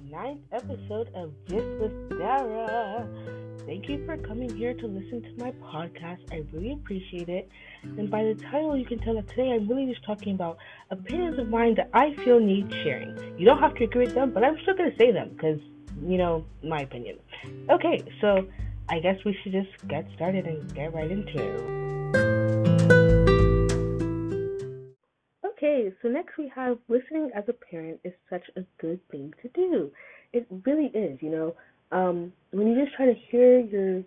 ninth episode of Just with Dara. Thank you for coming here to listen to my podcast. I really appreciate it. And by the title, you can tell that today I'm really just talking about opinions of mine that I feel need sharing. You don't have to agree with them, but I'm still going to say them because, my opinion. Okay, so I guess we should just get started and get right into it. Okay, so next we have listening as a parent is such a good thing to do. It really is, when you just try to hear your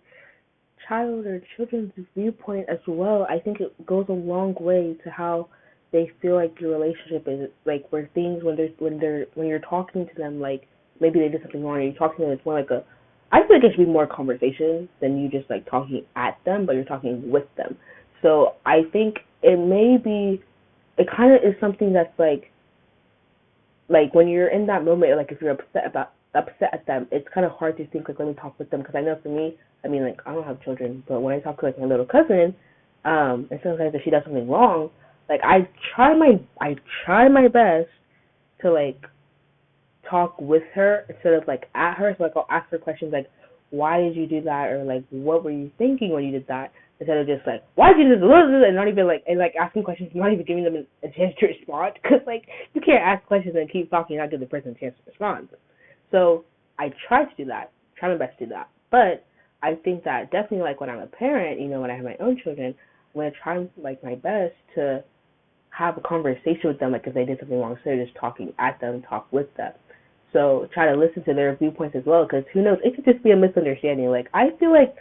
child or children's viewpoint as well, I think it goes a long way to how they feel like your relationship is. Like where things when you're talking to them, like maybe they did something wrong, and you're talking to them, it's more like I feel like it should be more conversation than you just like talking at them, but you're talking with them. So I think it kind of is something that's like when you're in that moment, like if you're upset at them, it's kind of hard to think like let me talk with them, because I know for me, I mean, like I don't have children, but when I talk to like my little cousin, and sometimes if she does something wrong, like I try my best to like talk with her instead of like at her. So like I'll ask her questions like, why did you do that, or like what were you thinking when you did that, instead of just like, why did you do this, and not even like, and like asking questions, not even giving them a chance to respond, because like you can't ask questions and keep talking and not give the person a chance to respond. So I try to do that, try my best to do that. But I think that definitely like when I'm a parent, when I have my own children, I'm gonna try like my best to have a conversation with them, like if they did something wrong, instead of just talking at them, talk with them. So try to listen to their viewpoints as well, because who knows, it could just be a misunderstanding. Like I feel like,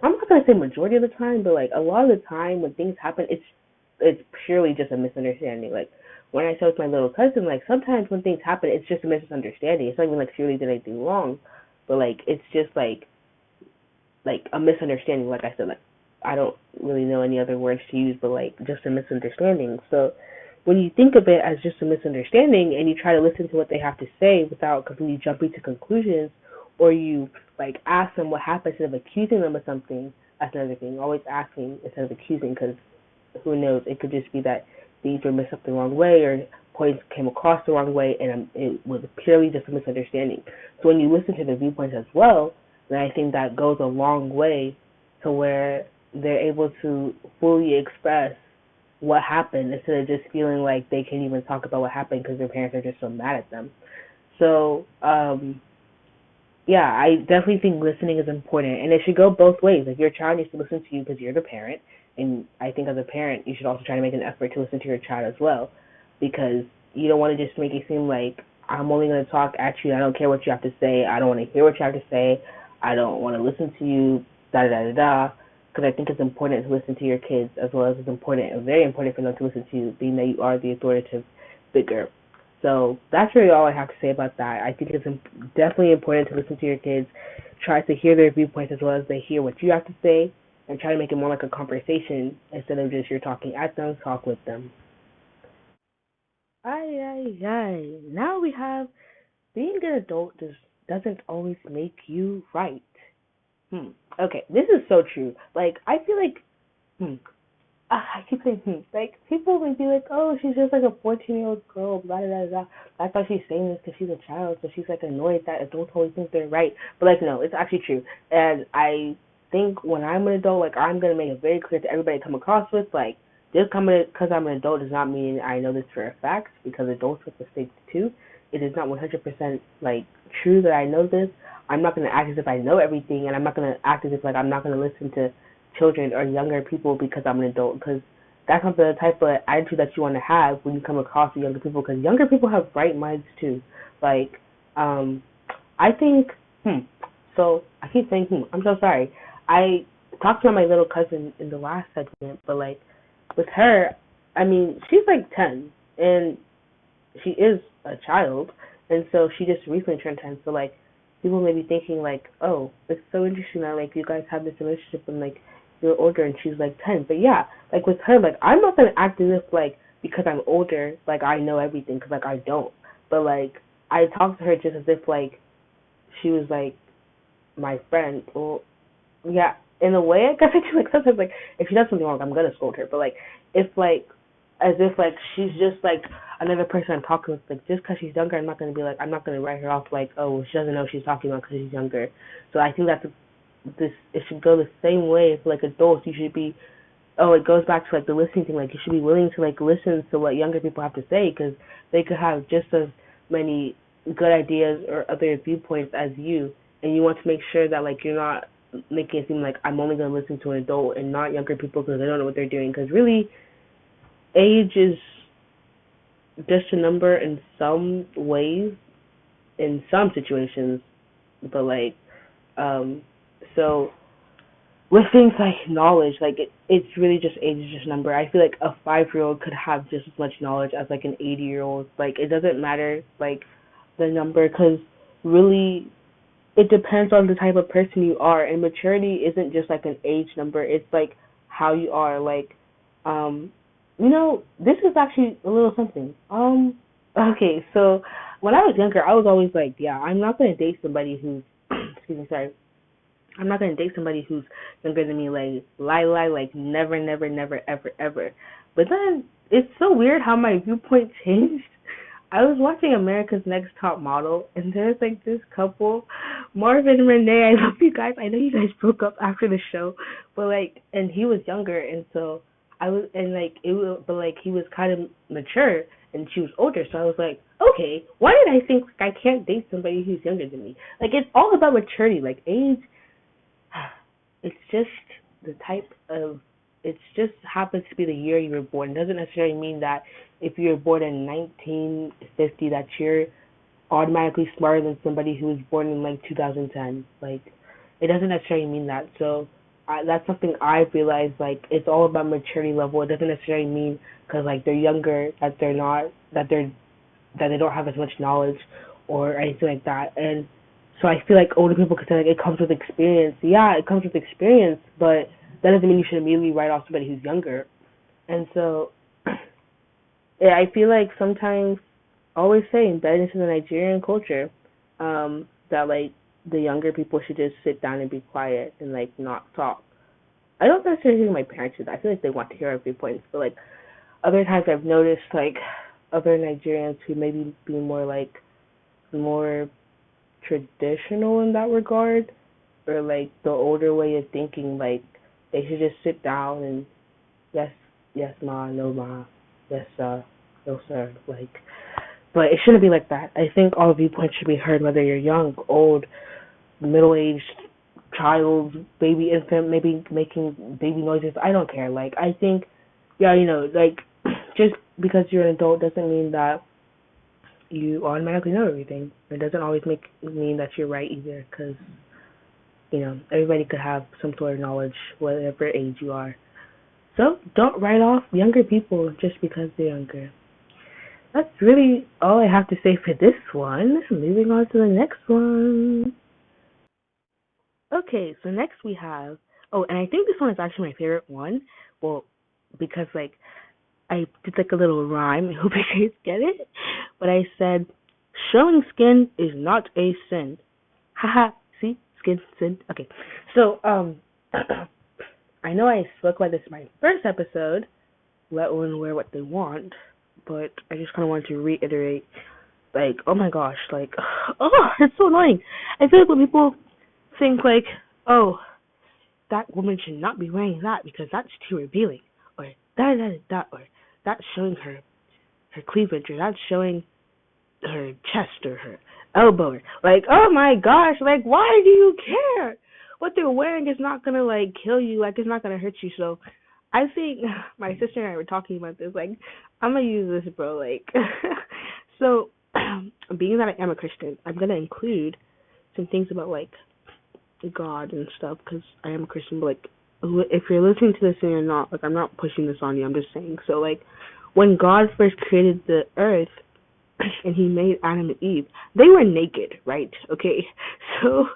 I'm not gonna say majority of the time, but like a lot of the time when things happen, it's purely just a misunderstanding. Like when I said with my little cousin, like sometimes when things happen, it's just a misunderstanding. It's not even like she really did anything wrong, but like it's just like a misunderstanding. Like I said, like I don't really know any other words to use, but like just a misunderstanding. So when you think of it as just a misunderstanding and you try to listen to what they have to say without completely jumping to conclusions, or you like ask them what happened instead of accusing them of something, that's another thing. Always asking instead of accusing, because who knows, it could just be that things were missed up the wrong way, or points came across the wrong way, and it was purely just a misunderstanding. So when you listen to the viewpoints as well, then I think that goes a long way to where they're able to fully express what happened, instead of just feeling like they can't even talk about what happened because their parents are just so mad at them. So, yeah, I definitely think listening is important, and it should go both ways. Like your child needs to listen to you because you're the parent, and I think as a parent, you should also try to make an effort to listen to your child as well, because you don't want to just make it seem like I'm only going to talk at you. I don't care what you have to say. I don't want to hear what you have to say. I don't want to listen to you. Da da da da. Because I think it's important to listen to your kids, as well as it's important and very important for them to listen to you, being that you are the authoritative figure. So that's really all I have to say about that. I think it's definitely important to listen to your kids, try to hear their viewpoints as well as they hear what you have to say, and try to make it more like a conversation instead of just you're talking at them, talk with them. Ay, ay, ay. Now we have being an adult doesn't always make you right. Okay, this is so true. Like, I feel like, I keep saying, like, people would be like, oh, she's just like a 14-year-old girl, blah, blah, blah, blah. That's why she's saying this, because she's a child, so she's, like, annoyed that adults always think they're right. But, like, no, it's actually true. And I think when I'm an adult, like, I'm going to make it very clear to everybody I come across with, like, just because I'm an adult does not mean I know this for a fact, because adults make mistakes too. It is not 100% like true that I know this. I'm not going to act as if I know everything, and I'm not going to act as if like I'm not going to listen to children or younger people because I'm an adult, because that's not the type of attitude that you want to have when you come across with younger people, because younger people have bright minds too. Like, I think, so I keep saying, I'm so sorry. I talked to my little cousin in the last segment, but like, with her, I mean, she's like 10, and she is a child, and so she just recently turned 10, so like, people may be thinking like, oh, it's so interesting that like you guys have this relationship when like you're older and she's like 10, but yeah, like with her, like I'm not gonna act as if like because I'm older, like I know everything, because like I don't, but like I talk to her just as if like she was like my friend. Well, yeah, in a way, I guess I do. Like sometimes, like if she does something wrong, I'm gonna scold her. But like if like as if like she's just like another person I'm talking with. Like just because she's younger, I'm not gonna write her off like, oh, she doesn't know what she's talking about because she's younger. So I think that's this. It should go the same way for like adults. You should be. Oh, it goes back to like the listening thing. Like you should be willing to like listen to what younger people have to say because they could have just as many good ideas or other viewpoints as you, and you want to make sure that like you're not making it seem like I'm only going to listen to an adult and not younger people because they don't know what they're doing. Because really, age is just a number in some ways, in some situations, but like, um, so with things like knowledge, like it's really just age is just a number. I feel like a 5-year old could have just as much knowledge as like an 80-year old. Like it doesn't matter like the number because really it depends on the type of person you are, and maturity isn't just like an age number. It's like how you are. Like, um, this is actually a little something. Okay, so when I was younger, I was always like, yeah, I'm not gonna date somebody who's, excuse me, sorry, I'm not gonna date somebody who's younger than me. Like, like never, never, never, ever, ever. But then it's so weird how my viewpoint changed. I was watching America's Next Top Model, and there's like this couple, Marvin and Renee. I love you guys. I know you guys broke up after the show, but like, and he was younger, and so I was, and like it was, but like he was kind of mature, and she was older. So I was like, okay, why did I think like, I can't date somebody who's younger than me? Like it's all about maturity. Like age, it's just the type of it just happens to be the year you were born. It doesn't necessarily mean that if you were born in 1950 that you're automatically smarter than somebody who was born in like 2010. Like it doesn't necessarily mean that. So that's something I've realized. Like it's all about maturity level. It doesn't necessarily mean because like they're younger that they're not that they don't have as much knowledge or anything like that. And so I feel like older people could say like it comes with experience. Yeah, it comes with experience, but that doesn't mean you should immediately write off somebody who's younger. And so yeah, I feel like sometimes always say embedded into the Nigerian culture, that like the younger people should just sit down and be quiet and like not talk. I don't necessarily think my parents do that. I feel like they want to hear our viewpoints, but like other times I've noticed like other Nigerians who maybe be more traditional in that regard, or like the older way of thinking, like they should just sit down and yes, yes ma, no ma, yes no sir, like. But it shouldn't be like that. I think all viewpoints should be heard, whether you're young, old, middle-aged, child, baby, infant, maybe making baby noises. I don't care. Like I think, yeah, like just because you're an adult doesn't mean that you automatically know everything. It doesn't always mean that you're right either, because everybody could have some sort of knowledge, whatever age you are. So don't write off younger people just because they're younger. That's really all I have to say for this one. Moving on to the next one. Okay, so next we have. Oh, and I think this one is actually my favorite one. Well, because like I did like a little rhyme. I hope you guys get it. But I said, showing skin is not a sin. Haha. See, skin sin. Okay, so I know I spoke about this in my first episode. Let one wear what they want, but I just kind of wanted to reiterate, like, oh my gosh, like, oh, it's so annoying. I feel like when people think, like, oh, that woman should not be wearing that because that's too revealing, or or that's showing her cleavage, or that's showing her chest or her elbow, or, like, oh my gosh, like, why do you care? What they're wearing is not gonna, like, kill you, like, it's not gonna hurt you, so I think my sister and I were talking about this. Like, I'm gonna use this, bro. Like, so being that I am a Christian, I'm gonna include some things about like God and stuff because I am a Christian. But like, if you're listening to this and you're not, like, I'm not pushing this on you. I'm just saying. So like, when God first created the earth and He made Adam and Eve, they were naked, right? Okay, so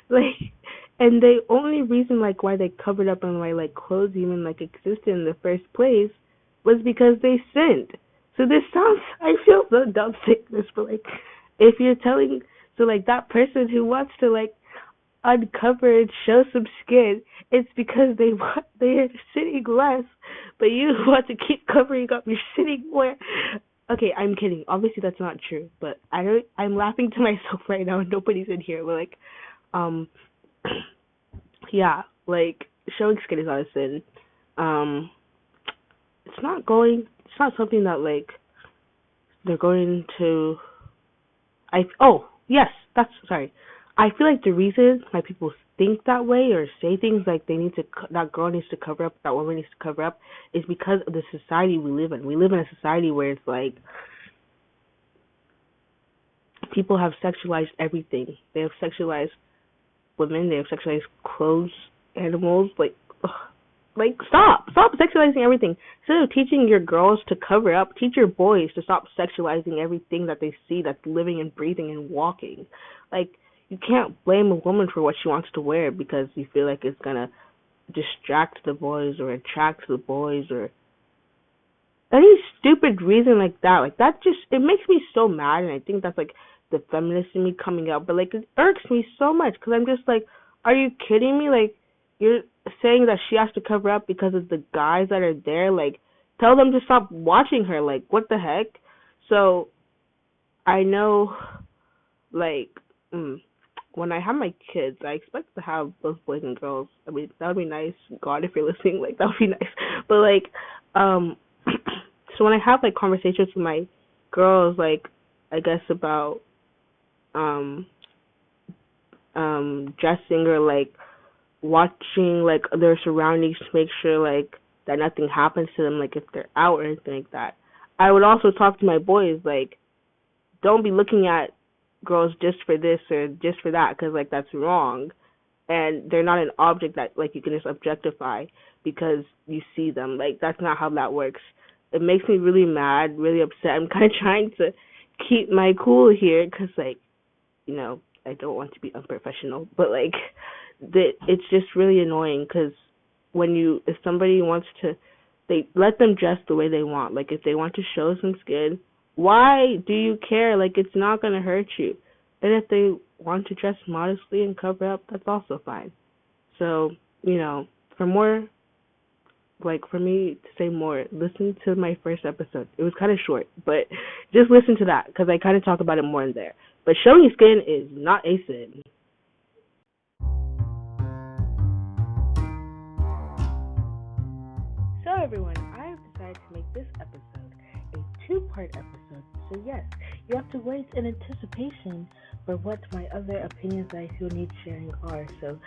like. And the only reason, like, why they covered up and why, like, clothes even, like, existed in the first place was because they sinned. So this sounds, I feel so dumb saying this, but, like, if you're telling, so, like, that person who wants to, like, uncover and show some skin, it's because they are sinning less but you want to keep covering up your sitting where. Okay, I'm kidding. Obviously, that's not true. But I'm laughing to myself right now, and nobody's in here. But like, um, yeah, like showing skin is not a sin. Um, it's not going. It's not something that like they're going to. Yes, that's sorry. I feel like the reason why people think that way or say things like they need to that girl needs to cover up, that woman needs to cover up, is because of the society we live in. We live in a society where it's like people have sexualized everything. They have sexualized women. They have sexualized clothes, animals. Like stop sexualizing everything. Instead of teaching your girls to cover up, teach your boys to stop sexualizing everything that they see that's living and breathing and walking. Like you can't blame a woman for what she wants to wear because you feel like it's gonna distract the boys or attract the boys or any stupid reason like that. Like that just it makes me so mad, and I think that's like the feminist in me coming out. But like it irks me so much because I'm just like, are you kidding me? Like you're saying that she has to cover up because of the guys that are there. Like tell them to stop watching her. Like what the heck? So I know, like, when I have my kids, I expect to have both boys and girls. I mean, that would be nice. God, if you're listening, like, that would be nice. But, like, so when I have, like, conversations with my girls, like, I guess about, dressing or, like, watching, like, their surroundings to make sure, like, that nothing happens to them, like, if they're out or anything like that. I would also talk to my boys, like, don't be looking at girls just for this or just for that because like that's wrong, and they're not an object that like you can just objectify because you see them. Like that's not how that works. It makes me really mad, really upset. I'm kind of trying to keep my cool here because like I don't want to be unprofessional, but like it's just really annoying because if somebody wants to, they let them dress the way they want. Like if they want to show some skin, why do you care? Like, it's not going to hurt you. And if they want to dress modestly and cover up, that's also fine. So, for more, like, for me to say more, listen to my first episode. It was kind of short, but just listen to that, because I kind of talk about it more in there. But showing skin is not a sin. So, everyone, I have decided to make this episode a two-part episode. So yes, you have to wait in anticipation for what my other opinions that I feel need sharing are. So,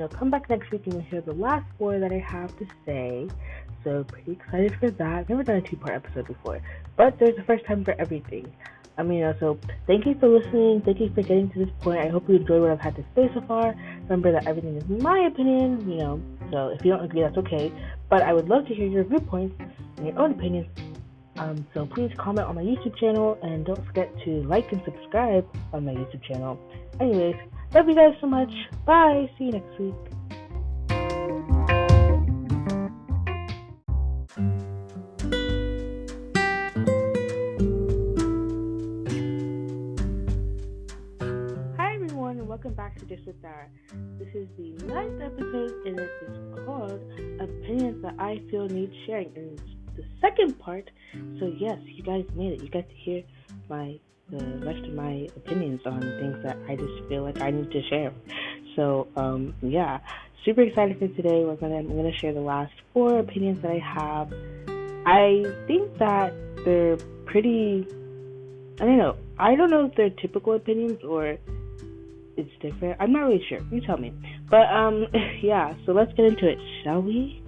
come back next week and you'll hear the last four that I have to say. So pretty excited for that. I've never done a two-part episode before, but there's a first time for everything. So thank you for listening. Thank you for getting to this point. I hope you enjoyed what I've had to say so far. Remember that everything is my opinion, so if you don't agree, that's okay. But I would love to hear your viewpoints and your own opinions. So please comment on my YouTube channel and don't forget to like and subscribe on my YouTube channel. Anyways, love you guys so much. Bye. See you next week. Hi everyone and welcome back to Just with Dara. This is the ninth episode and it is called Opinions That I Feel Need Sharing. And the second part, so yes, you guys made it. You got to hear the rest of my opinions on things that I just feel like I need to share. So yeah, super excited for today. I'm gonna share the last four opinions that I have. I think that they're pretty, I don't know if they're typical opinions or it's different. I'm not really sure. You tell me. But yeah, so let's get into it, shall we?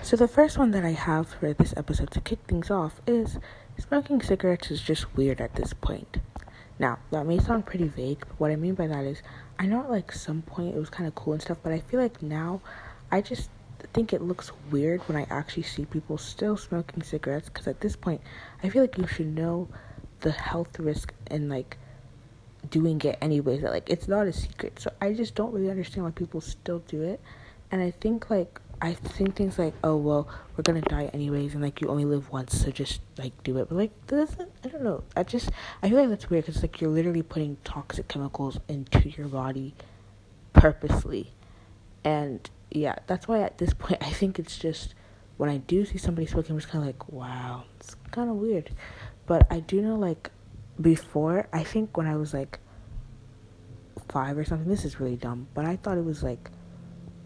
So the first one that I have for this episode to kick things off is smoking cigarettes is just weird at this point. Now, that may sound pretty vague, but what I mean by that is I know at like some point it was kind of cool and stuff, but I feel like now I just think it looks weird when I actually see people still smoking cigarettes, because at this point I feel like you should know the health risk and like doing it anyways, that like it's not a secret. So I just don't really understand why people still do it. And I think things like, oh well, we're gonna die anyways, and like you only live once, so just like do it. But like I don't know, I feel like that's weird, because like you're literally putting toxic chemicals into your body purposely, And yeah, that's why at this point I think it's just when I do see somebody smoking, I'm just kind of like, wow, it's kind of weird. But I do know, like, before, I think when I was like 5 or something, this is really dumb, but I thought it was like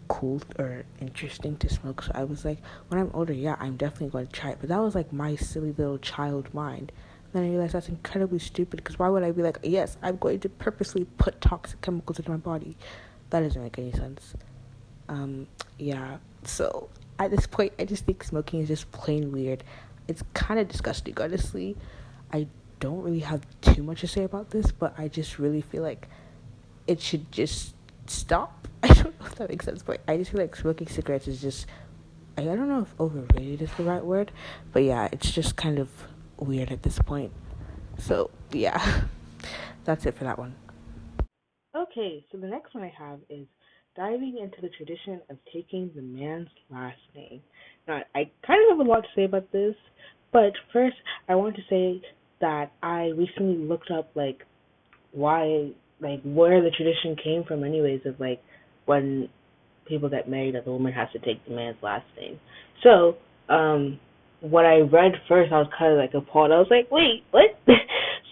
cool or interesting to smoke. So I was like, when I'm older, yeah, I'm definitely going to try it. But that was like my silly little child mind. Then I realized that's incredibly stupid because why would I be like, yes, I'm going to purposely put toxic chemicals into my body? That doesn't make any sense. Um, yeah. So at this point, I just think smoking is just plain weird. It's kind of disgusting, honestly. I don't really have too much to say about this, but I just really feel like it should just stop. I don't know if that makes sense, but I just feel like smoking cigarettes is just, I don't know if overrated is the right word, but yeah, it's just kind of weird at this point. So yeah, that's it for that one. Okay, so the next one I have is diving into the tradition of taking the man's last name. Now, I kind of have a lot to say about this, but first, I want to say that I recently looked up why, where the tradition came from, anyways, of when people get married, that the woman has to take the man's last name. So, um, what I read first, I was kind of like appalled. I was like, wait, what?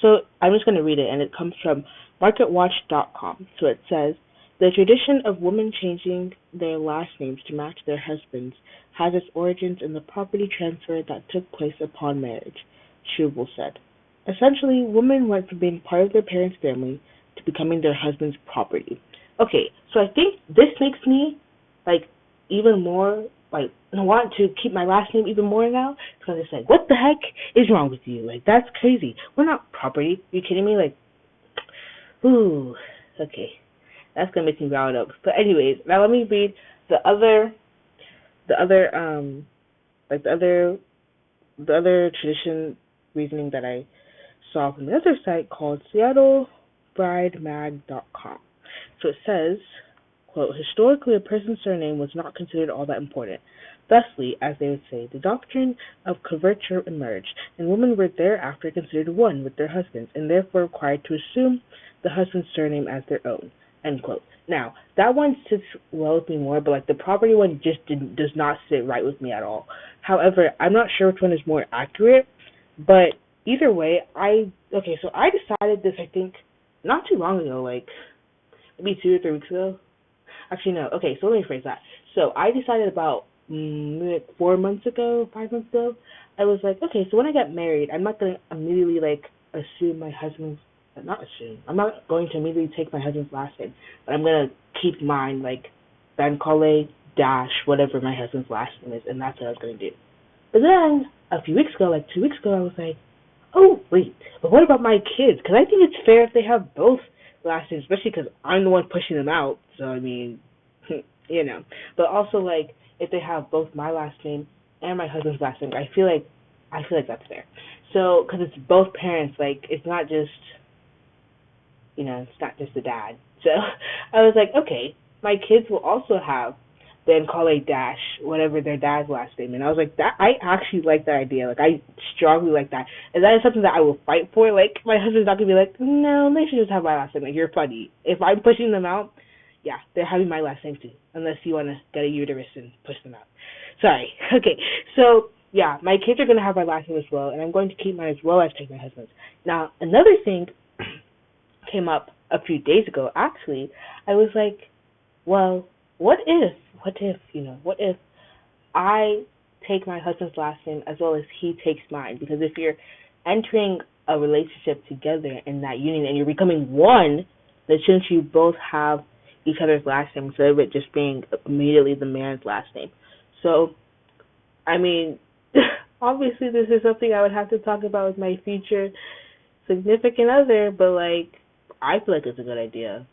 So I'm just going to read it, and it comes from MarketWatch.com. So it says, the tradition of women changing their last names to match their husbands has its origins in the property transfer that took place upon marriage, Schubel said. Essentially, women went from being part of their parents' family to becoming their husband's property. Okay, so I think this makes me like even more want to keep my last name even more now because it's like, what the heck is wrong with you? Like, that's crazy. We're not property. Are you kidding me? Like, ooh, okay, that's gonna make me riled up. But anyways, now let me read the other the other like the other tradition reasoning that I saw from another site called SeattleBrideMag.com. So it says, quote, historically, a person's surname was not considered all that important. Thusly, as they would say, the doctrine of coverture emerged, and women were thereafter considered one with their husbands, and therefore required to assume the husband's surname as their own. End quote. Now, that one sits well with me more, but the property one does not sit right with me at all. However, I'm not sure which one is more accurate, but either way, so I decided this, I think, not too long ago, maybe 2 or 3 weeks ago. Actually, no. Okay, so let me phrase that. So I decided about 4 months ago, 5 months ago. I was like, okay, so when I get married, I'm not gonna immediately assume my husband's not assume. I'm not going to immediately take my husband's last name, but I'm gonna keep mine Bancole dash whatever my husband's last name is, and that's what I was gonna do. But then a few weeks ago, 2 weeks ago, I was like, oh wait, but what about my kids? Because I think it's fair if they have both last names, especially because I'm the one pushing them out. So I mean, you know. But also if they have both my last name and my husband's last name, I feel like that's fair. So because it's both parents, it's not just it's not just the dad. So I was like, okay, my kids will also have then call a dash whatever their dad's last name. And I was like, that I actually like that idea. I strongly like that, and that is something that I will fight for. My husband's not gonna be like, no, they should just have my last name. You're funny. If I'm pushing them out, yeah, they're having my last name too, unless you want to get a uterus and push them out. Sorry. Okay, so yeah, my kids are gonna have my last name as well, and I'm going to keep mine as well as take my husband's. Now, another thing came up a few days ago. Actually, I was like, well, what if I take my husband's last name as well as he takes mine? Because if you're entering a relationship together in that union and you're becoming one, then shouldn't you both have each other's last name instead of it just being immediately the man's last name? So, I mean, obviously this is something I would have to talk about with my future significant other, but I feel like it's a good idea.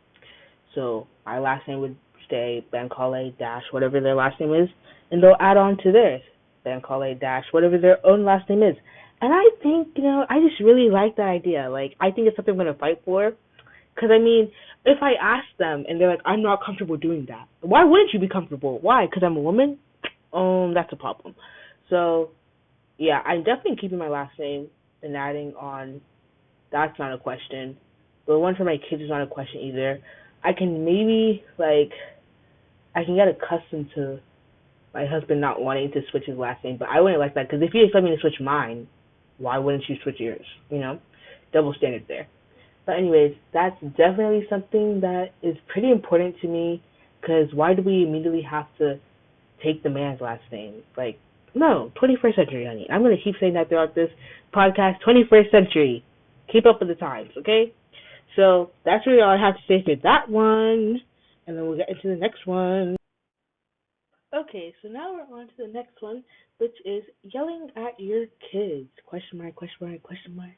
So my last name would stay Bancale dash whatever their last name is, and they'll add on to theirs Bancale dash whatever their own last name is. And I think I just really like that idea. I think it's something I'm gonna fight for. Because I mean, if I ask them and they're like, I'm not comfortable doing that, why wouldn't you be comfortable? Why? Because I'm a woman? That's a problem. So yeah, I'm definitely keeping my last name and adding on. That's not a question. The one for my kids is not a question either. I can maybe I can get accustomed to my husband not wanting to switch his last name, but I wouldn't like that because if you expect me to switch mine, why wouldn't you switch yours? You know, double standard there. But anyways, that's definitely something that is pretty important to me because why do we immediately have to take the man's last name? Like, no, 21st century, honey. I'm gonna keep saying that throughout this podcast. 21st century. Keep up with the times, okay? So that's really all I have to say for that one, and then we'll get into the next one. Okay, so now we're on to the next one, which is yelling at your kids. Question mark, question mark, question mark.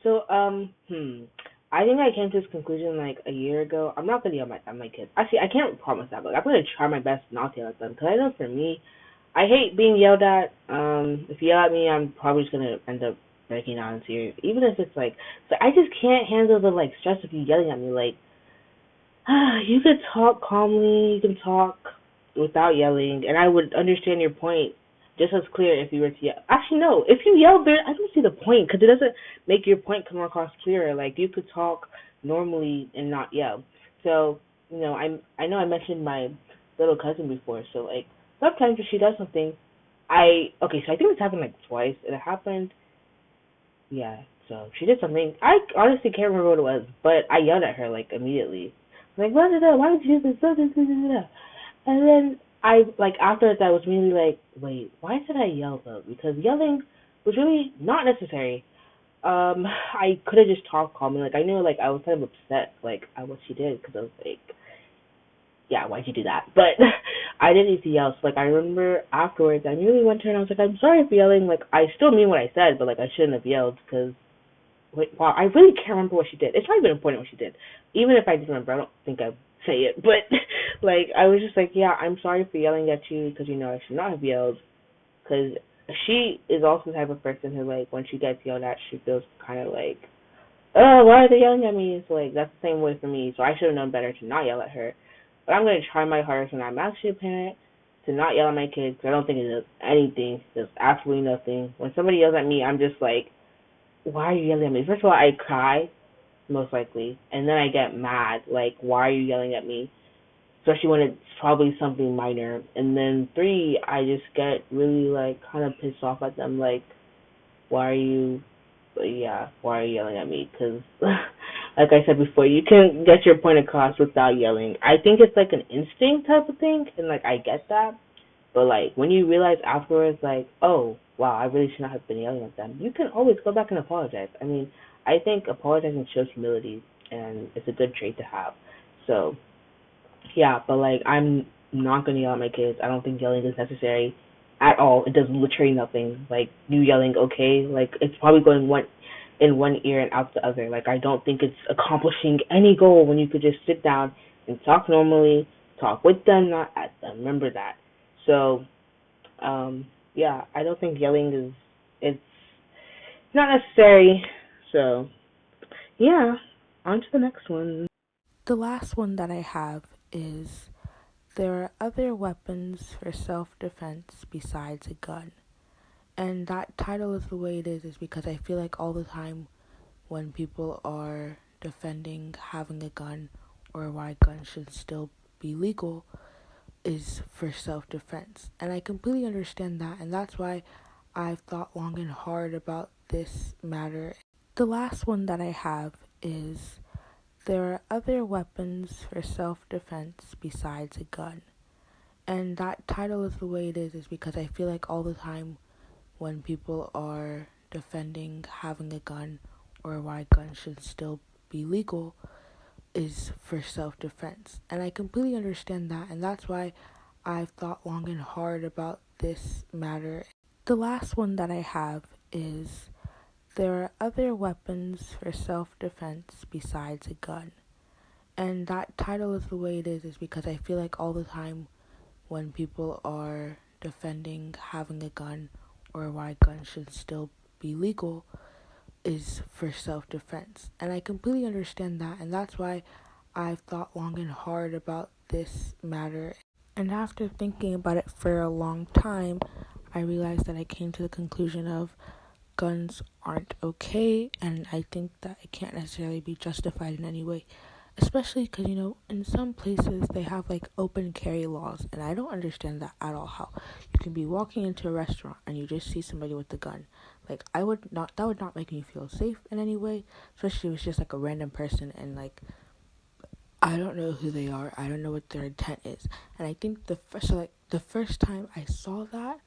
So, I think I came to this conclusion like a year ago. I'm not gonna yell at my kids. Actually, I can't promise that, but I'm gonna try my best not to yell at them. Cause I know for me, I hate being yelled at. If you yell at me, I'm probably just gonna end up breaking down in tears. Even if it's like, so I just can't handle the like stress of you yelling at me. Like, you could talk calmly, you can talk without yelling, and I would understand your point just as clear if you were to yell. Actually, no, if you yell, there, I don't see the point because it doesn't make your point come across clearer. Like you could talk normally and not yell. So I know I mentioned my little cousin before. So like sometimes if she does something, so I think this happened like twice, and it happened. Yeah, so she did something. I honestly can't remember what it was, but I yelled at her like immediately. Like, what is that? Why did you do this? And then I like after that I was really like, wait, why did I yell though? Because yelling was really not necessary. I could have just talked calmly. Like I knew like I was kind of upset like at what she did because I was like, yeah, why'd you do that? But I didn't need to yell. So like I remember afterwards, I really went to her and I was like, I'm sorry for yelling. Like I still mean what I said, but like I shouldn't have yelled because wait, wow, I really can't remember what she did. It's not even important what she did. Even if I did remember, I don't think I'd say it. But, like, I was just like, yeah, I'm sorry for yelling at you because, I should not have yelled. Because she is also the type of person who, like, when she gets yelled at, she feels kind of like, oh, why are they yelling at me? So, like, that's the same way for me. So I should have known better to not yell at her. But I'm going to try my hardest when I'm actually a parent to not yell at my kids. Because I don't think it does anything. It does absolutely nothing. When somebody yells at me, I'm just like, why are you yelling at me? First of all, I cry, most likely, and then I get mad, like, why are you yelling at me? Especially when it's probably something minor. And then three, I just get really, like, kind of pissed off at them, like, why are you, why are you yelling at me? Because, like I said before, you can get your point across without yelling. I think it's, like, an instinct type of thing, and, like, I get that. But like when you realize afterwards, like, oh wow, I really should not have been yelling at them. You can always go back and apologize. I mean, I think apologizing shows humility, and it's a good trait to have. So yeah, but like I'm not gonna yell at my kids. I don't think yelling is necessary at all. It does literally nothing. Like you yelling, okay, like it's probably going one in one ear and out the other. Like I don't think it's accomplishing any goal when you could just sit down and talk normally, talk with them, not at them. Remember that. So yeah, I don't think yelling is it's not necessary. So yeah, on to the next one. The last one that I have is there are other weapons for self-defense besides a gun. And that title is the way it is because I feel like all the time when people are defending having a gun or why guns should still be legal is for self-defense. And I completely understand that, and that's why I've thought long and hard about this matter. The last one that I have is there are other weapons for self-defense besides a gun. And that title is the way it is because I feel like all the time when people are defending having a gun or why guns should still be legal is for self-defense. And I completely understand that, and that's why I've thought long and hard about this matter. The last one that I have is there are other weapons for self-defense besides a gun. And that title is the way it is because I feel like all the time when people are defending having a gun or why guns should still be legal is for self-defense. And I completely understand that, and that's why I've thought long and hard about this matter. And after thinking about it for a long time, I realized that I came to the conclusion of guns aren't okay, and I think that it can't necessarily be justified in any way. especially because, in some places they have like open carry laws, and I don't understand that at all. How you can be walking into a restaurant and you just see somebody with a gun. Like, that would not make me feel safe in any way, especially if it's just like a random person and like I don't know who they are. I don't know what their intent is. And I think the first time I saw that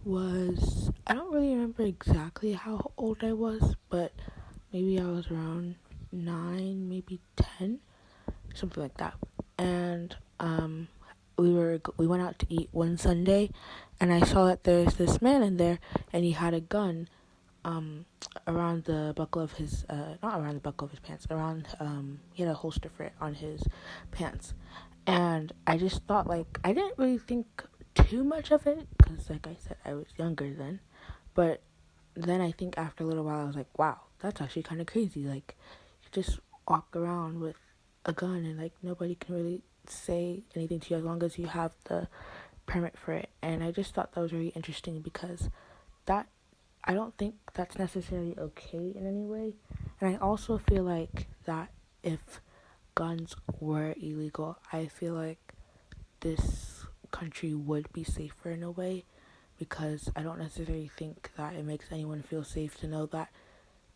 was, I don't really remember exactly how old I was, but maybe I was around 9, maybe 10, something like that. And we went out to eat one Sunday, and I saw that there's this man in there, and he had a gun um around the buckle of his not around the buckle of his pants, around he had a holster for it on his pants. And I just thought, like, I didn't really think too much of it because, like I said, I was younger then. But then I think after a little while I was like, wow, that's actually kind of crazy. Like, you just walk around with a gun and like nobody can really say anything to you as long as you have the permit for it. And I just thought that was really interesting because that I don't think that's necessarily okay in any way. And I also feel like that if guns were illegal, I feel like this country would be safer in a way, because I don't necessarily think that it makes anyone feel safe to know that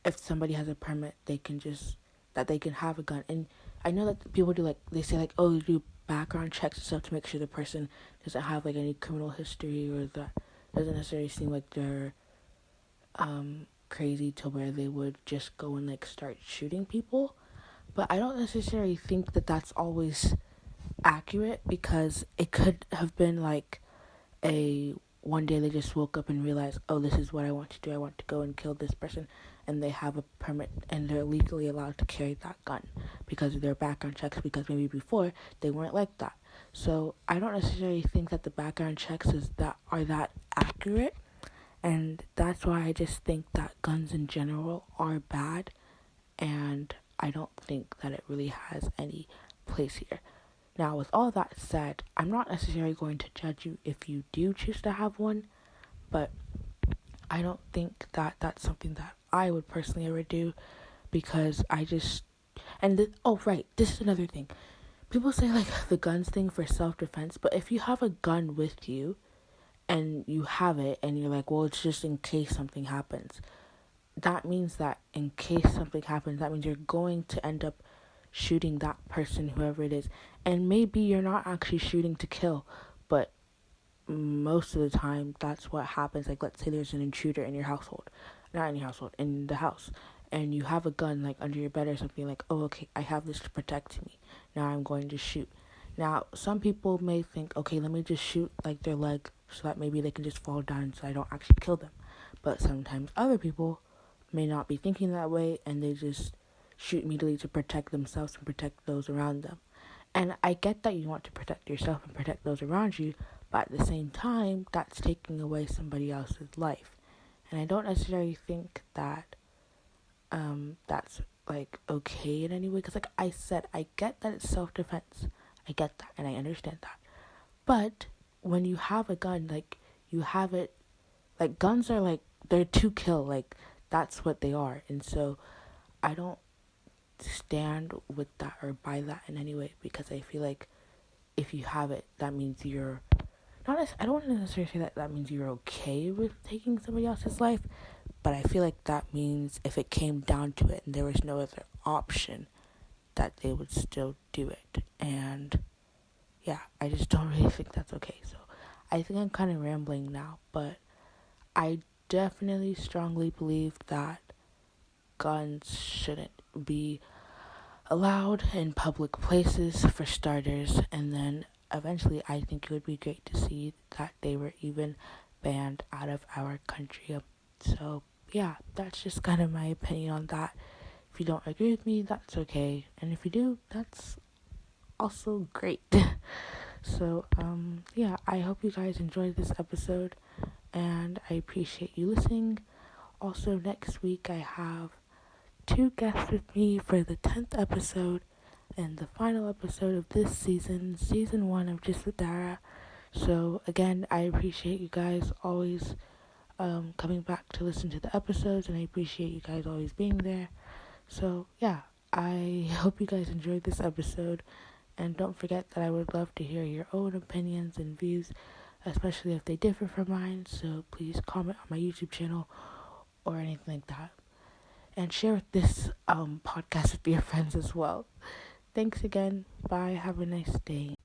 if somebody has a permit, they can have a gun. And I know that people do, like, they say like, oh, you do background checks and stuff to make sure the person doesn't have like any criminal history, or that doesn't necessarily seem like they're crazy to where they would just go and like start shooting people. But I don't necessarily think that that's always accurate, because it could have been like a one day they just woke up and realized, oh, this is what I want to do. I want to go and kill this person, and they have a permit and they're legally allowed to carry that gun because of their background checks, because maybe before they weren't like that. So I don't necessarily think that the background checks are that accurate. And that's why I just think that guns in general are bad, and I don't think that it really has any place here. Now, with all that said, I'm not necessarily going to judge you if you do choose to have one, but I don't think that that's something that I would personally ever do, because oh, right, this is another thing. People say, like, the guns thing for self-defense, but if you have a gun with you, and you have it, and you're like, well, it's just in case something happens. That means that in case something happens, that means you're going to end up shooting that person, whoever it is. And maybe you're not actually shooting to kill, but most of the time, that's what happens. Like, let's say there's an intruder in your household. Not in your household, in the house. And you have a gun, like, under your bed or something, like, oh, okay, I have this to protect me. Now I'm going to shoot. Now, some people may think, okay, let me just shoot, like, their leg so that maybe they can just fall down so I don't actually kill them. But sometimes other people may not be thinking that way, and they just shoot immediately to protect themselves and protect those around them. And I get that you want to protect yourself and protect those around you, but at the same time, that's taking away somebody else's life. And I don't necessarily think that that's like okay in any way, because like I said, I get that it's self-defense. I get that, and I understand that. But when you have a gun, like, you have it, like, guns are like, they're to kill, like, that's what they are. And so I don't stand with that or by that in any way, because I feel like if you have it, that means you're I don't want to necessarily say that that means you're okay with taking somebody else's life, but I feel like that means if it came down to it and there was no other option, that they would still do it. And yeah, I just don't really think that's okay. So I think I'm kind of rambling now, but I definitely strongly believe that guns shouldn't be allowed in public places, for starters, and then eventually I think it would be great to see that they were even banned out of our country. So yeah, that's just kind of my opinion on that. If you don't agree with me, that's okay, and if you do, that's also great. So yeah, I hope you guys enjoyed this episode, and I appreciate you listening. Also, next week I have 2 guests with me for the 10th episode and the final episode of this season 1 of Just with Dara. So again, I appreciate you guys always coming back to listen to the episodes, and I appreciate you guys always being there. So yeah, I hope you guys enjoyed this episode, and don't forget that I would love to hear your own opinions and views, especially if they differ from mine. So please comment on my YouTube channel or anything like that, and share this podcast with your friends as well. Thanks again. Bye. Have a nice day.